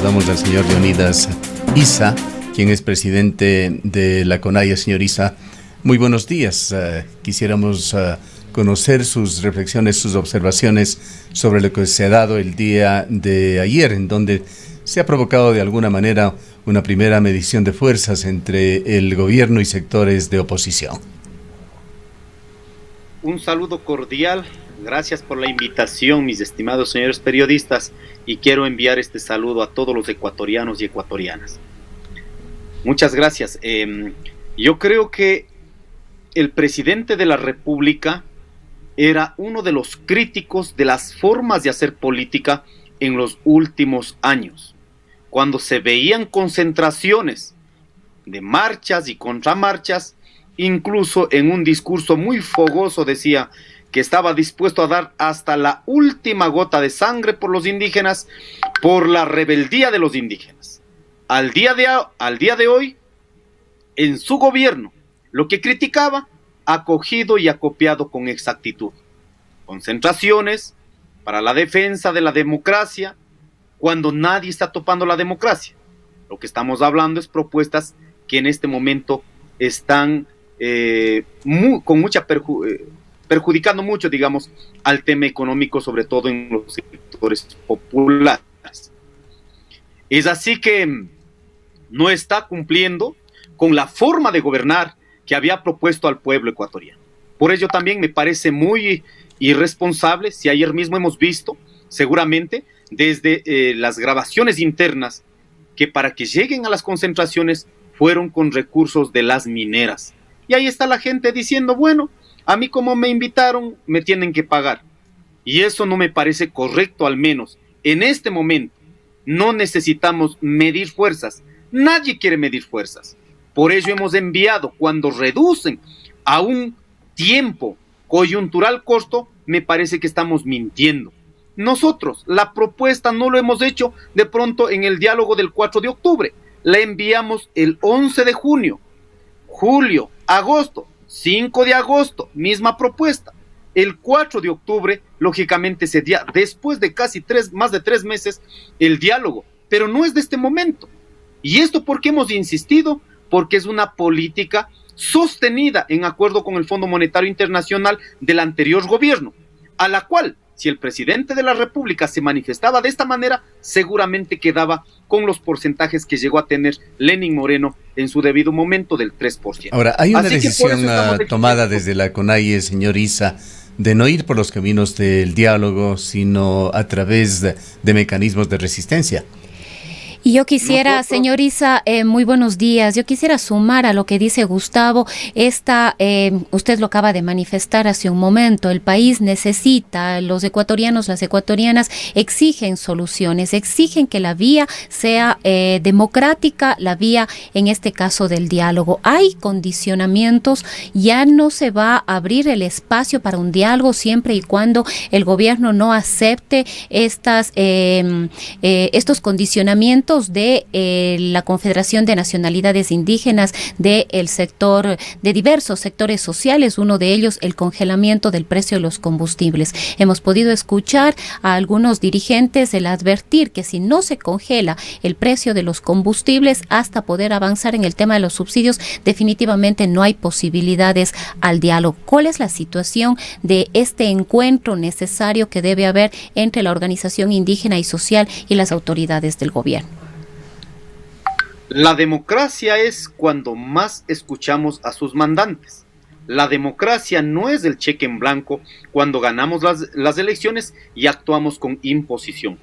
saludamos al señor Leonidas Issa, quien es presidente de la CONAIE. Señor Issa, muy buenos días. Quisiéramos conocer sus reflexiones, sus observaciones sobre lo que se ha dado el día de ayer, en donde se ha provocado de alguna manera una primera medición de fuerzas entre el gobierno y sectores de oposición. Un saludo cordial, gracias por la invitación, mis estimados señores periodistas, y quiero enviar este saludo a todos los ecuatorianos y ecuatorianas. Muchas gracias. Yo creo que el presidente de la República era uno de los críticos de las formas de hacer política en los últimos años, cuando se veían concentraciones de marchas y contramarchas. Incluso en un discurso muy fogoso decía que estaba dispuesto a dar hasta la última gota de sangre por los indígenas, por la rebeldía de los indígenas. Al día de hoy, en su gobierno, lo que criticaba, ha cogido y ha copiado con exactitud. Concentraciones para la defensa de la democracia, cuando nadie está topando la democracia. Lo que estamos hablando es propuestas que en este momento están perjudicando mucho, digamos, al tema económico, sobre todo en los sectores populares. Es así que no está cumpliendo con la forma de gobernar que había propuesto al pueblo ecuatoriano. Por ello también me parece muy irresponsable, si ayer mismo hemos visto, seguramente, desde las grabaciones internas, que para que lleguen a las concentraciones fueron con recursos de las mineras. Y ahí está la gente diciendo, bueno, a mí como me invitaron, me tienen que pagar. Y eso no me parece correcto, al menos en este momento. No necesitamos medir fuerzas. Nadie quiere medir fuerzas. Por ello hemos enviado, cuando reducen a un tiempo coyuntural corto, me parece que estamos mintiendo. Nosotros, la propuesta no lo hemos hecho de pronto en el diálogo del 4 de octubre. La enviamos el 11 de junio. Julio, agosto, 5 de agosto, misma propuesta. El 4 de octubre, lógicamente, sería después de casi más de 3 meses el diálogo, pero no es de este momento. ¿Y esto por qué hemos insistido? Porque es una política sostenida en acuerdo con el Fondo Monetario Internacional del anterior gobierno, a la cual, si el presidente de la República se manifestaba de esta manera, seguramente quedaba con los porcentajes que llegó a tener Lenín Moreno en su debido momento del 3%. Ahora, hay una decisión tomada desde la CONAIE, señor Issa, de no ir por los caminos del diálogo, sino a través de mecanismos de resistencia. Y yo quisiera, señor Issa, muy buenos días. Yo quisiera sumar a lo que dice Gustavo. Usted lo acaba de manifestar hace un momento. El país necesita, los ecuatorianos, las ecuatorianas exigen soluciones, exigen que la vía sea democrática, la vía, en este caso, del diálogo. Hay condicionamientos, ya no se va a abrir el espacio para un diálogo siempre y cuando el gobierno no acepte estos condicionamientos de la Confederación de Nacionalidades Indígenas, del sector, de diversos sectores sociales, uno de ellos el congelamiento del precio de los combustibles. Hemos podido escuchar a algunos dirigentes el advertir que si no se congela el precio de los combustibles hasta poder avanzar en el tema de los subsidios, definitivamente no hay posibilidades al diálogo. ¿Cuál es la situación de este encuentro necesario que debe haber entre la organización indígena y social y las autoridades del gobierno? La democracia es cuando más escuchamos a sus mandantes. La democracia no es el cheque en blanco cuando ganamos las elecciones y actuamos con imposición.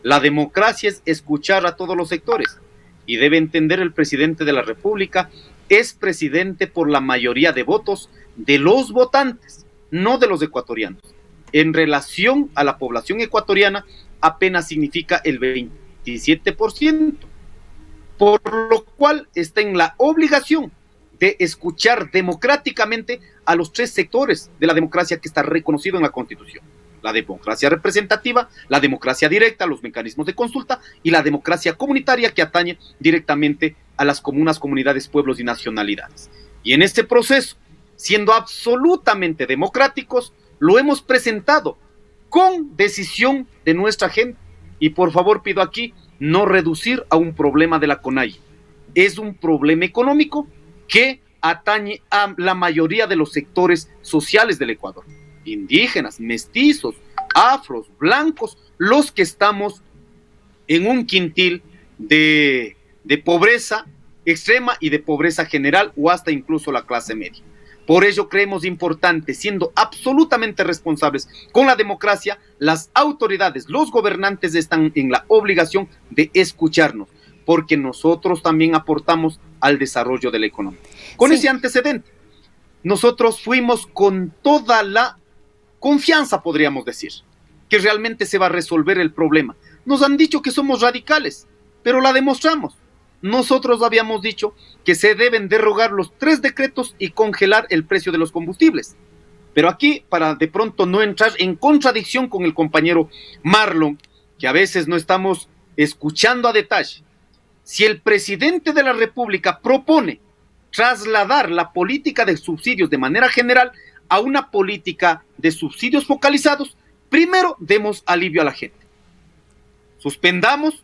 La democracia es escuchar a todos los sectores. Y debe entender el presidente de la República, es presidente por la mayoría de votos de los votantes, no de los ecuatorianos. En relación a la población ecuatoriana, apenas significa el 27%. Por lo cual está en la obligación de escuchar democráticamente a los 3 sectores de la democracia que está reconocido en la Constitución. La democracia representativa, la democracia directa, los mecanismos de consulta y la democracia comunitaria que atañe directamente a las comunas, comunidades, pueblos y nacionalidades. Y en este proceso, siendo absolutamente democráticos, lo hemos presentado con decisión de nuestra gente. Y por favor pido aquí no reducir a un problema de la CONAIE. Es un problema económico que atañe a la mayoría de los sectores sociales del Ecuador. Indígenas, mestizos, afros, blancos, los que estamos en un quintil de pobreza extrema y de pobreza general o hasta incluso la clase media. Por ello creemos importante, siendo absolutamente responsables con la democracia, las autoridades, los gobernantes están en la obligación de escucharnos, porque nosotros también aportamos al desarrollo de la economía. Con ese antecedente, nosotros fuimos con toda la confianza, podríamos decir, que realmente se va a resolver el problema. Nos han dicho que somos radicales, pero la demostramos. Nosotros habíamos dicho que se deben derogar los 3 decretos y congelar el precio de los combustibles. Pero aquí, para de pronto no entrar en contradicción con el compañero Marlon, que a veces no estamos escuchando a detalle, si el presidente de la República propone trasladar la política de subsidios de manera general a una política de subsidios focalizados, primero demos alivio a la gente. Suspendamos,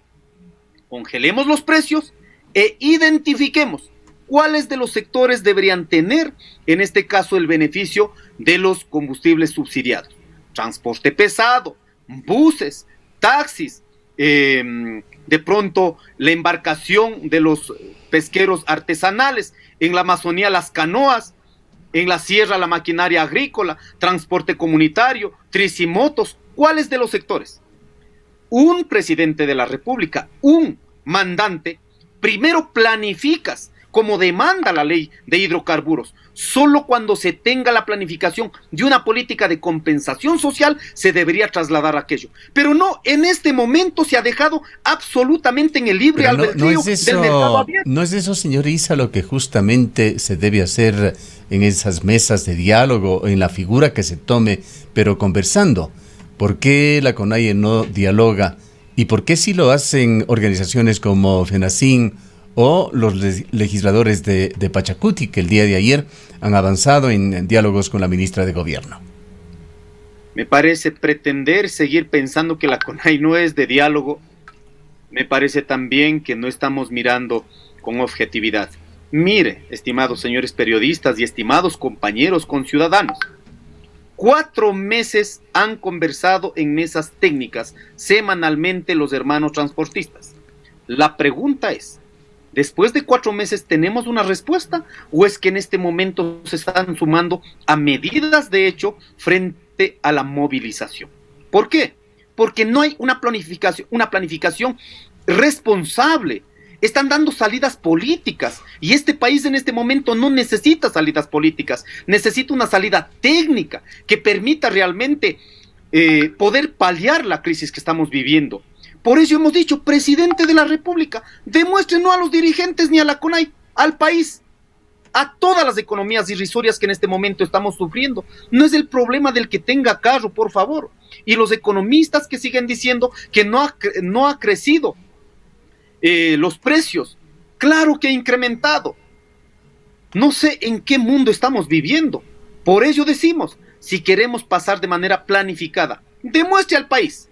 congelemos los precios e identifiquemos cuáles de los sectores deberían tener, en este caso, el beneficio de los combustibles subsidiados. Transporte pesado, buses, taxis, de pronto la embarcación de los pesqueros artesanales, en la Amazonía las canoas, en la sierra la maquinaria agrícola, transporte comunitario, tricimotos. ¿Cuáles de los sectores? Un presidente de la República, un mandante, primero planificas como demanda la ley de hidrocarburos. Solo cuando se tenga la planificación de una política de compensación social se debería trasladar aquello. Pero no, en este momento se ha dejado absolutamente en el libre albedrío del mercado abierto. ¿No es eso, señor Issa, lo que justamente se debe hacer en esas mesas de diálogo, en la figura que se tome, pero conversando? ¿Por qué la CONAIE no dialoga? ¿Y por qué sí lo hacen organizaciones como FENACIN o los legisladores de Pachacuti, que el día de ayer han avanzado en diálogos con la ministra de Gobierno? Me parece pretender seguir pensando que la CONAIE no es de diálogo. Me parece también que no estamos mirando con objetividad. Mire, estimados señores periodistas y estimados compañeros conciudadanos, 4 meses han conversado en mesas técnicas semanalmente los hermanos transportistas. La pregunta es, ¿después de 4 meses tenemos una respuesta o es que en este momento se están sumando a medidas de hecho frente a la movilización? ¿Por qué? Porque no hay una planificación responsable. Están dando salidas políticas y este país en este momento no necesita salidas políticas, necesita una salida técnica que permita realmente poder paliar la crisis que estamos viviendo. Por eso hemos dicho, presidente de la República, demuestre no a los dirigentes ni a la CONAIE, al país, a todas las economías irrisorias que en este momento estamos sufriendo. No es el problema del que tenga carro, por favor. Y los economistas que siguen diciendo que no ha crecido los precios, claro que ha incrementado. No sé en qué mundo estamos viviendo. Por ello decimos, si queremos pasar de manera planificada, demuestre al país,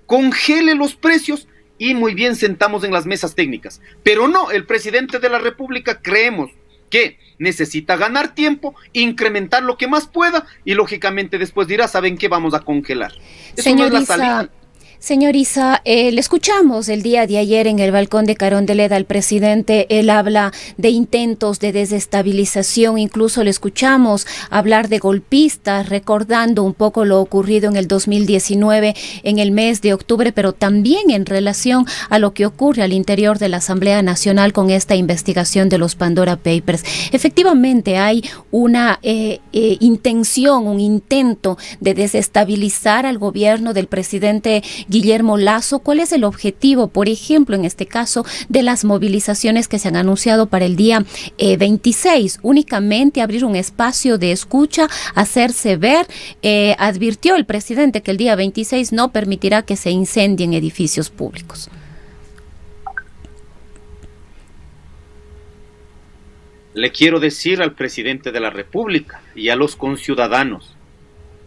congele los precios y muy bien sentamos en las mesas técnicas. Pero no, el presidente de la República creemos que necesita ganar tiempo, incrementar lo que más pueda y lógicamente después dirá, ¿saben qué? Vamos a congelar. Eso no es la salida. Señor Issa, le escuchamos el día de ayer en el balcón de Carondelet al presidente. Él habla de intentos de desestabilización, incluso le escuchamos hablar de golpistas, recordando un poco lo ocurrido en el 2019, en el mes de octubre, pero también en relación a lo que ocurre al interior de la Asamblea Nacional con esta investigación de los Pandora Papers. Efectivamente hay una intención, un intento de desestabilizar al gobierno del presidente Guillermo Lasso. ¿Cuál es el objetivo, por ejemplo, en este caso, de las movilizaciones que se han anunciado para el día 26? Únicamente abrir un espacio de escucha, hacerse ver. Advirtió el presidente que el día 26 no permitirá que se incendien edificios públicos. Le quiero decir al presidente de la República y a los conciudadanos,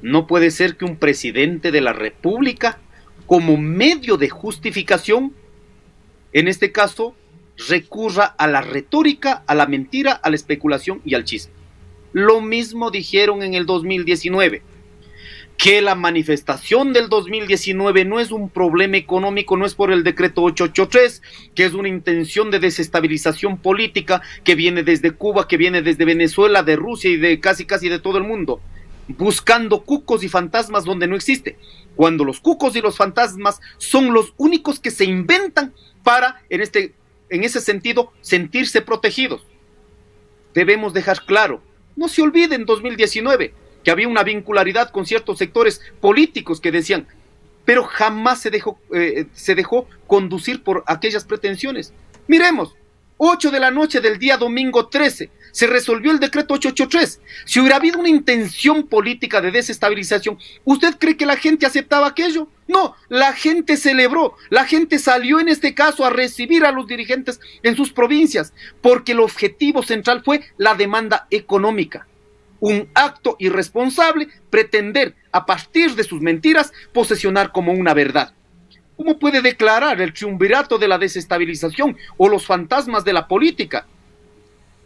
no puede ser que un presidente de la República, como medio de justificación, en este caso, recurra a la retórica, a la mentira, a la especulación y al chisme. Lo mismo dijeron en el 2019, que la manifestación del 2019 no es un problema económico, no es por el decreto 883, que es una intención de desestabilización política que viene desde Cuba, que viene desde Venezuela, de Rusia y de casi de todo el mundo, buscando cucos y fantasmas donde no existe, cuando los cucos y los fantasmas son los únicos que se inventan para, en ese sentido, sentirse protegidos. Debemos dejar claro, no se olviden 2019, que había una vincularidad con ciertos sectores políticos que decían, pero jamás se dejó conducir por aquellas pretensiones. Miremos, 8 de la noche del día domingo 13, se resolvió el decreto 883. Si hubiera habido una intención política de desestabilización, ¿usted cree que la gente aceptaba aquello? No, la gente celebró, la gente salió en este caso a recibir a los dirigentes en sus provincias, porque el objetivo central fue la demanda económica. Un acto irresponsable pretender, a partir de sus mentiras, posesionar como una verdad. ¿Cómo puede declarar el triunvirato de la desestabilización o los fantasmas de la política?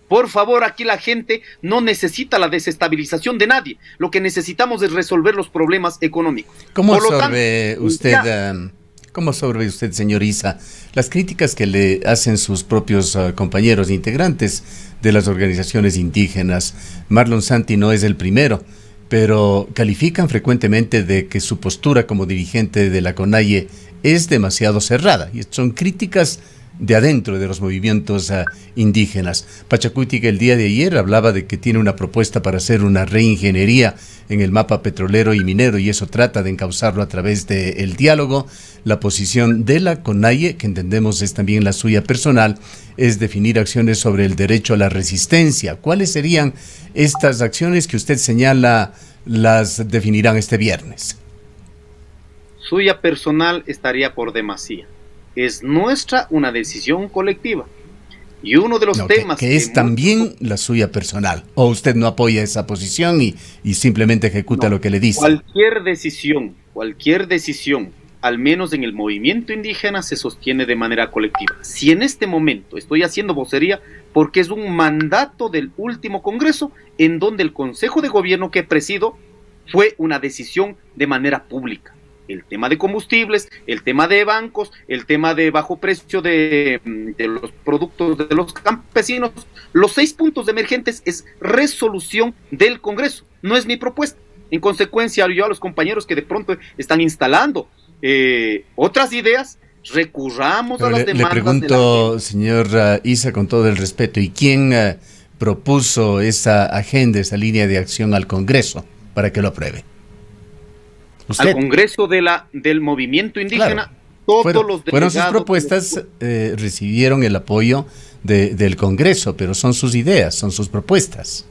Por favor, aquí la gente no necesita la desestabilización de nadie. Lo que necesitamos es resolver los problemas económicos. ¿Cómo absorbe usted, señor Issa, las críticas que le hacen sus propios compañeros integrantes de las organizaciones indígenas? Marlon Santi no es el primero, pero califican frecuentemente de que su postura como dirigente de la CONAIE es demasiado cerrada, y son críticas de adentro de los movimientos indígenas. Pachacutic el día de ayer hablaba de que tiene una propuesta para hacer una reingeniería en el mapa petrolero y minero, y eso trata de encauzarlo a través del diálogo. La posición de la CONAIE, que entendemos es también la suya personal, es definir acciones sobre el derecho a la resistencia. ¿Cuáles serían estas acciones que usted señala las definirán este viernes? Suya personal estaría por demasía. Es nuestra una decisión colectiva. Y uno de los temas... Que es también la suya personal. ¿O usted no apoya esa posición y simplemente ejecuta lo que le dice? Cualquier decisión, al menos en el movimiento indígena, se sostiene de manera colectiva. Si en este momento estoy haciendo vocería, porque es un mandato del último Congreso, en donde el Consejo de Gobierno que presido fue una decisión de manera pública. El tema de combustibles, el tema de bancos, el tema de bajo precio de los productos de los campesinos, los 6 puntos de emergentes es resolución del Congreso, no es mi propuesta. En consecuencia, yo a los compañeros que de pronto están instalando otras ideas, recurramos a las demandas. Le pregunto, señor Issa, con todo el respeto, ¿y quién propuso esa agenda, esa línea de acción al Congreso para que lo apruebe? ¿Usted? Al Congreso del movimiento indígena, claro. Los delegados... Fueron sus propuestas, recibieron el apoyo del Congreso, pero son sus ideas, son sus propuestas.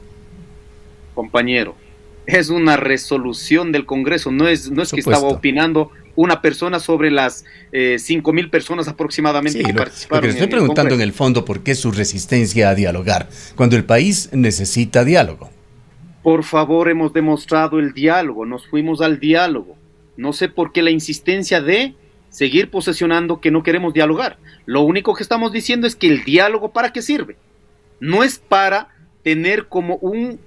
Compañero, es una resolución del Congreso, no es que estaba opinando una persona sobre las 5,000 personas aproximadamente que participaron. Lo que le estoy preguntando en el fondo, ¿por qué su resistencia a dialogar cuando el país necesita diálogo? Por favor, hemos demostrado el diálogo, nos fuimos al diálogo. No sé por qué la insistencia de seguir posesionando que no queremos dialogar. Lo único que estamos diciendo es que el diálogo, ¿para qué sirve? No es para tener como un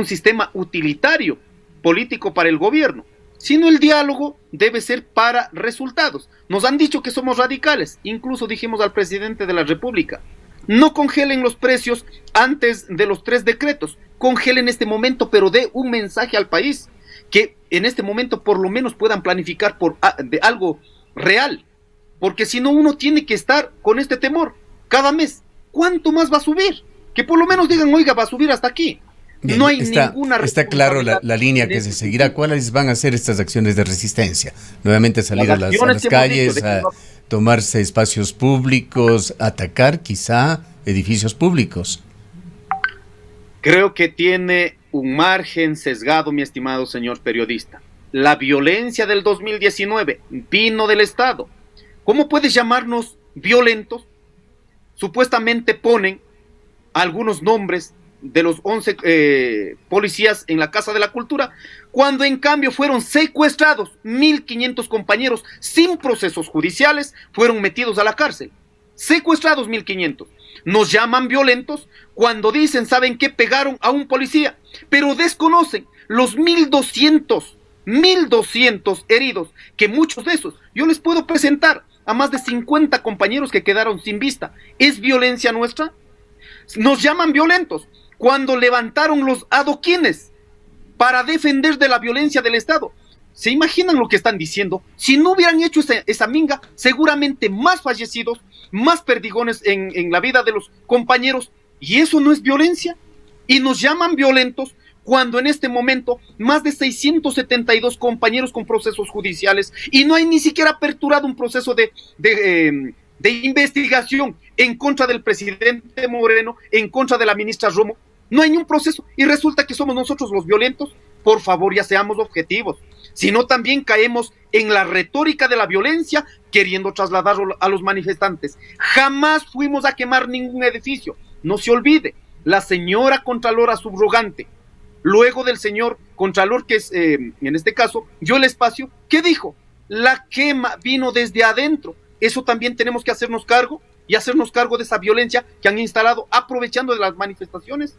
sistema utilitario político para el gobierno, sino el diálogo debe ser para resultados. Nos han dicho que somos radicales, incluso dijimos al presidente de la República, no congelen los precios antes de los 3 decretos, congelen este momento, pero dé un mensaje al país, que en este momento por lo menos puedan planificar de algo real, porque si no uno tiene que estar con este temor cada mes. ¿Cuánto más va a subir? Que por lo menos digan, oiga, va a a subir hasta aquí. Bien, no hay ninguna está claro la línea que se seguirá. ¿Cuáles van a ser estas acciones de resistencia? Nuevamente salir a las calles, a tomarse espacios públicos, atacar quizá edificios públicos. Creo que tiene un margen sesgado, mi estimado señor periodista. La violencia del 2019 vino del Estado. ¿Cómo puedes llamarnos violentos? Supuestamente ponen algunos nombres de los 11 policías en la Casa de la Cultura, cuando en cambio fueron secuestrados 1,500 compañeros sin procesos judiciales, fueron metidos a la cárcel. secuestrados 1.500. Nos llaman violentos cuando dicen, ¿saben qué? Pegaron a un policía, pero desconocen los 1.200 heridos, que muchos de esos yo les puedo presentar a más de 50 compañeros que quedaron sin vista. ¿Es violencia nuestra? Nos llaman violentos cuando levantaron los adoquines para defender de la violencia del Estado. ¿Se imaginan lo que están diciendo? Si no hubieran hecho esa minga, seguramente más fallecidos, más perdigones en la vida de los compañeros. ¿Y eso no es violencia? Y nos llaman violentos cuando en este momento más de 672 compañeros con procesos judiciales, y no hay ni siquiera aperturado un proceso de investigación en contra del presidente Moreno, en contra de la ministra Romo. No hay ni un proceso y resulta que somos nosotros los violentos. Por favor, ya seamos objetivos. Si no, también caemos en la retórica de la violencia, queriendo trasladarlo a los manifestantes. Jamás fuimos a quemar ningún edificio. No se olvide, la señora Contralora subrogante, luego del señor Contralor, que es, en este caso, dio el espacio, ¿qué dijo? La quema vino desde adentro. Eso también tenemos que hacernos cargo, y hacernos cargo de esa violencia que han instalado aprovechando de las manifestaciones.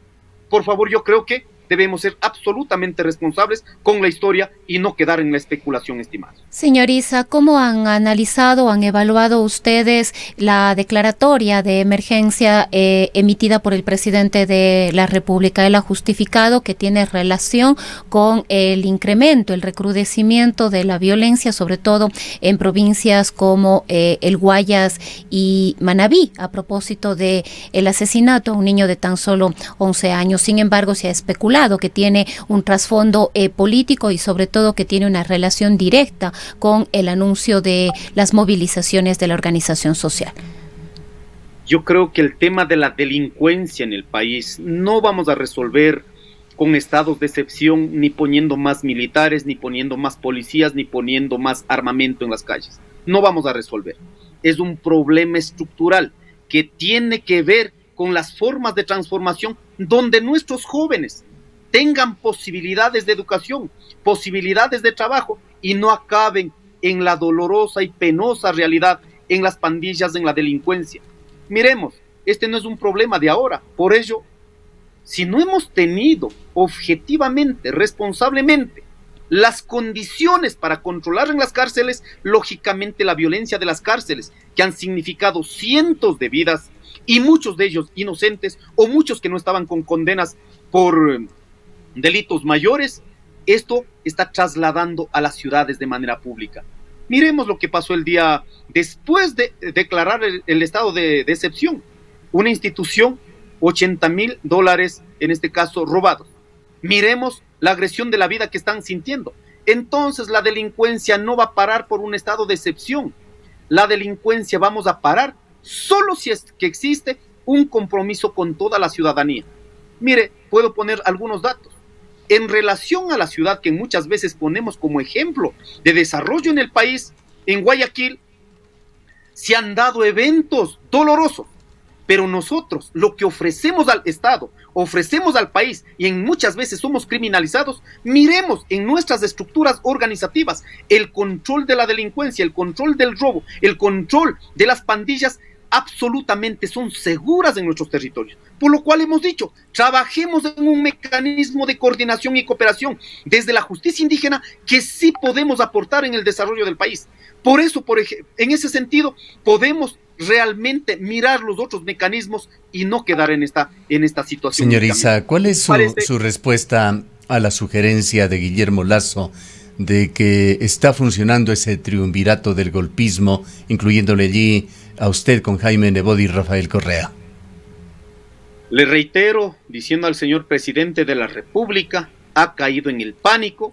Por favor, yo creo que debemos ser absolutamente responsables con la historia y no quedar en la especulación, estimados. Señor Issa, ¿cómo han analizado, han evaluado ustedes la declaratoria de emergencia emitida por el presidente de la República? Él ha justificado que tiene relación con el incremento, el recrudecimiento de la violencia, sobre todo en provincias como el Guayas y Manabí, a propósito de el asesinato a un niño de tan solo 11 años. Sin embargo, se ha especulado que tiene un trasfondo político y sobre todo que tiene una relación directa con el anuncio de las movilizaciones de la organización social. Yo creo que el tema de la delincuencia en el país no vamos a resolver con estados de excepción, ni poniendo más militares, ni poniendo más policías, ni poniendo más armamento en las calles. No vamos a resolver. Es un problema estructural que tiene que ver con las formas de transformación donde nuestros jóvenes tengan posibilidades de educación, posibilidades de trabajo y no acaben en la dolorosa y penosa realidad, en las pandillas, en la delincuencia. Miremos, este no es un problema de ahora. Por ello, si no hemos tenido objetivamente, responsablemente, las condiciones para controlar en las cárceles, lógicamente la violencia de las cárceles, que han significado cientos de vidas y muchos de ellos inocentes o muchos que no estaban con condenas por delitos mayores, esto está trasladando a las ciudades de manera pública. Miremos lo que pasó el día después de declarar el estado de excepción. Una institución, $80,000, en este caso, robados. Miremos la agresión de la vida que están sintiendo. Entonces la delincuencia no va a parar por un estado de excepción. La delincuencia vamos a parar solo si es que existe un compromiso con toda la ciudadanía. Mire, puedo poner algunos datos. En relación a la ciudad que muchas veces ponemos como ejemplo de desarrollo en el país, en Guayaquil, se han dado eventos dolorosos, pero nosotros lo que ofrecemos al Estado, ofrecemos al país y en muchas veces somos criminalizados. Miremos en nuestras estructuras organizativas el control de la delincuencia, el control del robo, el control de las pandillas, absolutamente son seguras en nuestros territorios. Por lo cual hemos dicho, trabajemos en un mecanismo de coordinación y cooperación desde la justicia indígena que sí podemos aportar en el desarrollo del país. Por eso, en ese sentido, podemos realmente mirar los otros mecanismos y no quedar en esta situación. Señor Issa, ¿cuál es su respuesta a la sugerencia de Guillermo Lasso de que está funcionando ese triunvirato del golpismo, incluyéndole allí a usted con Jaime Nebot y Rafael Correa? Le reitero, diciendo al señor presidente de la República, ha caído en el pánico.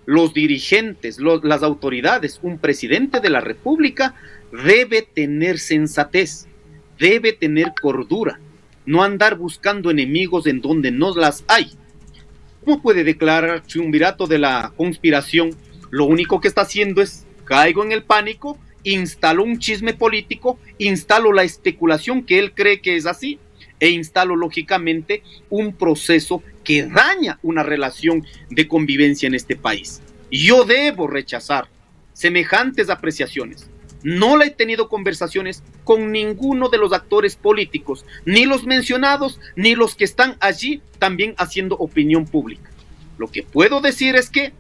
Los dirigentes, las autoridades, un presidente de la República debe tener sensatez, debe tener cordura, no andar buscando enemigos en donde no las hay. ¿Cómo puede declarar triunvirato de la conspiración? Lo único que está haciendo es, caigo en el pánico, instalo un chisme político, instalo la especulación que él cree que es así, e instalo lógicamente un proceso que daña una relación de convivencia en este país. Yo debo rechazar semejantes apreciaciones. no la he tenido conversaciones con ninguno de los actores políticos, ni los mencionados, ni los que están allí también haciendo opinión pública. Lo que puedo decir es que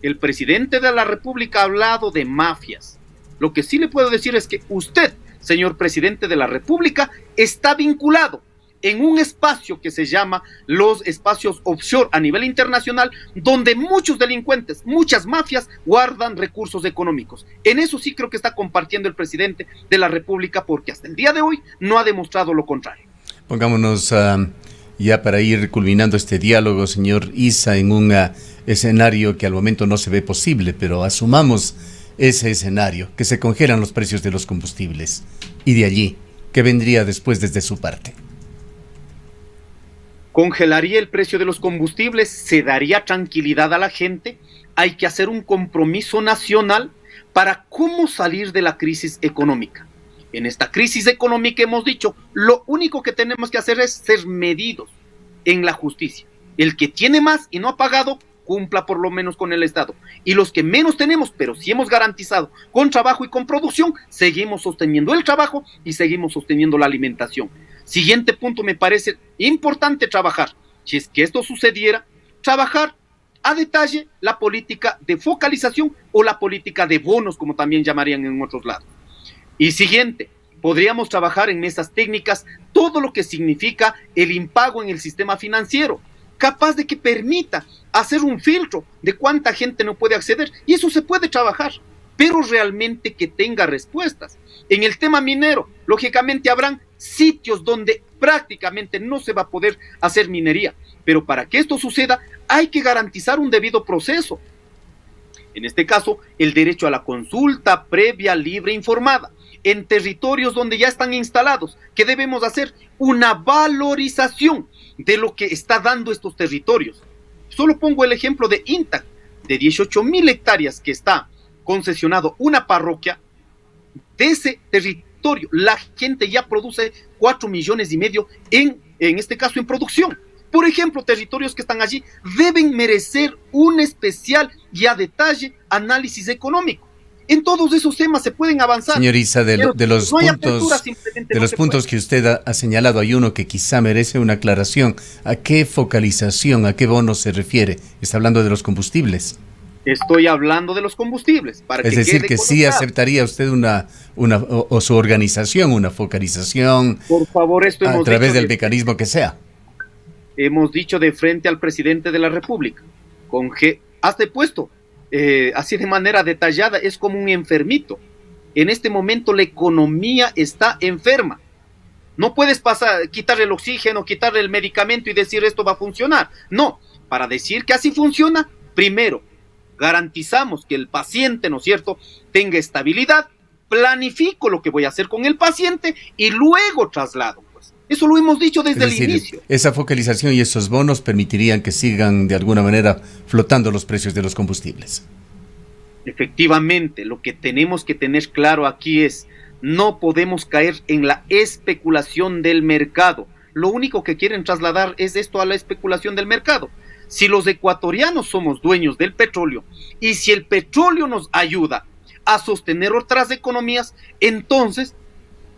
el presidente de la República ha hablado de mafias. Lo que sí le puedo decir es que usted, señor presidente de la República, está vinculado en un espacio que se llama los espacios offshore a nivel internacional, donde muchos delincuentes, muchas mafias guardan recursos económicos. En eso sí creo que está compartiendo el presidente de la República, porque hasta el día de hoy no ha demostrado lo contrario. Pongámonos ya para ir culminando este diálogo, señor Issa, en un escenario que al momento no se ve posible, pero asumamos ese escenario, que se congelan los precios de los combustibles. Y de allí, ¿qué vendría después desde su parte? Congelaría el precio de los combustibles, se daría tranquilidad a la gente. Hay que hacer un compromiso nacional para cómo salir de la crisis económica. En esta crisis económica hemos dicho, lo único que tenemos que hacer es ser medidos en la justicia. El que tiene más y no ha pagado, cumpla por lo menos con el Estado. Y los que menos tenemos, pero sí hemos garantizado con trabajo y con producción, seguimos sosteniendo el trabajo y seguimos sosteniendo la alimentación. Siguiente punto, me parece importante trabajar, si es que esto sucediera, trabajar a detalle la política de focalización o la política de bonos, como también llamarían en otros lados. Y siguiente, podríamos trabajar en mesas técnicas todo lo que significa el impago en el sistema financiero, capaz de que permita hacer un filtro de cuánta gente no puede acceder, y eso se puede trabajar, pero realmente que tenga respuestas. En el tema minero, lógicamente habrán sitios donde prácticamente no se va a poder hacer minería, pero para que esto suceda hay que garantizar un debido proceso. En este caso, el derecho a la consulta previa, libre e informada, en territorios donde ya están instalados, que debemos hacer una valorización de lo que está dando estos territorios. Solo pongo el ejemplo de INTA, de 18,000 hectáreas que está concesionado una parroquia. De ese territorio, la gente ya produce 4,5 millones en este caso en producción. Por ejemplo, territorios que están allí deben merecer un especial y a detalle análisis económico. En todos esos temas se pueden avanzar. Señor Issa, de los puntos que usted ha señalado, hay uno que quizá merece una aclaración. ¿A qué focalización, a qué bono se refiere? ¿Está hablando de los combustibles? Estoy hablando de los combustibles. Es decir, que sí aceptaría usted o su organización una focalización. Por favor, esto a través del mecanismo que sea. Hemos dicho de frente al presidente de la República, hazte puesto, así de manera detallada, es como un enfermito. En este momento la economía está enferma. No puedes quitarle el oxígeno, quitarle el medicamento y decir esto va a funcionar. No, para decir que así funciona, primero, garantizamos que el paciente, ¿no es cierto?, tenga estabilidad, planifico lo que voy a hacer con el paciente y luego traslado. Eso lo hemos dicho desde el inicio. Esa focalización y esos bonos permitirían que sigan de alguna manera flotando los precios de los combustibles. Efectivamente, lo que tenemos que tener claro aquí es, no podemos caer en la especulación del mercado. Lo único que quieren trasladar es esto a la especulación del mercado. Si los ecuatorianos somos dueños del petróleo y si el petróleo nos ayuda a sostener otras economías, entonces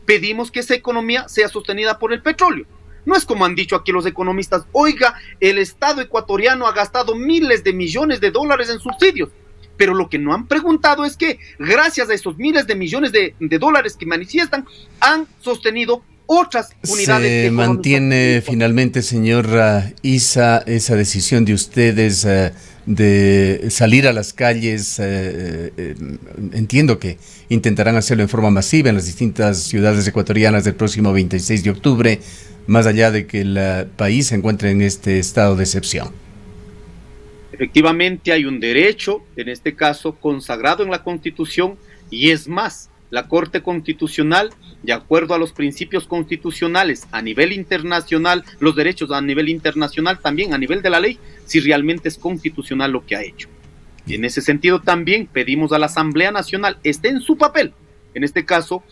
pedimos que esa economía sea sostenida por el petróleo. No es como han dicho aquí los economistas, oiga, el Estado ecuatoriano ha gastado miles de millones de dólares en subsidios, pero lo que no han preguntado es que gracias a esos miles de millones de dólares que manifiestan, han sostenido otras unidades. ¿Se mantiene finalmente, señor Issa, esa decisión de ustedes de salir a las calles? Entiendo que intentarán hacerlo en forma masiva en las distintas ciudades ecuatorianas del próximo 26 de octubre, más allá de que el país se encuentre en este estado de excepción. Efectivamente hay un derecho, en este caso consagrado en la Constitución, y es más, la Corte Constitucional, de acuerdo a los principios constitucionales a nivel internacional, los derechos a nivel internacional, también a nivel de la ley, si realmente es constitucional lo que ha hecho. Y en ese sentido también pedimos a la Asamblea Nacional, esté en su papel, en este caso,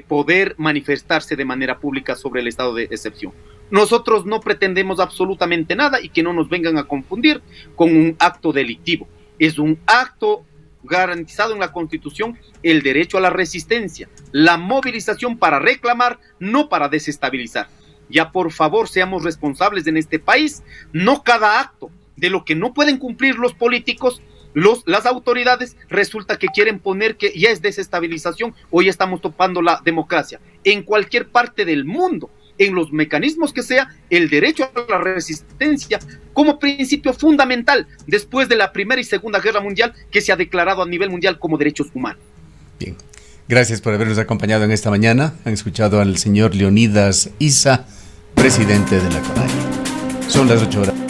poder manifestarse de manera pública sobre el estado de excepción. Nosotros no pretendemos absolutamente nada y que no nos vengan a confundir con un acto delictivo. Es un acto garantizado en la Constitución el derecho a la resistencia, la movilización para reclamar, no para desestabilizar. Ya por favor seamos responsables en este país, no cada acto de lo que no pueden cumplir los políticos, las autoridades, resulta que quieren poner que ya es desestabilización o ya estamos topando la democracia. En cualquier parte del mundo, en los mecanismos que sea, el derecho a la resistencia como principio fundamental después de la Primera y Segunda Guerra Mundial, que se ha declarado a nivel mundial como derechos humanos. Bien, gracias por habernos acompañado en esta mañana. Han escuchado al señor Leonidas Issa, presidente de la CONAIE. Son las 8 horas.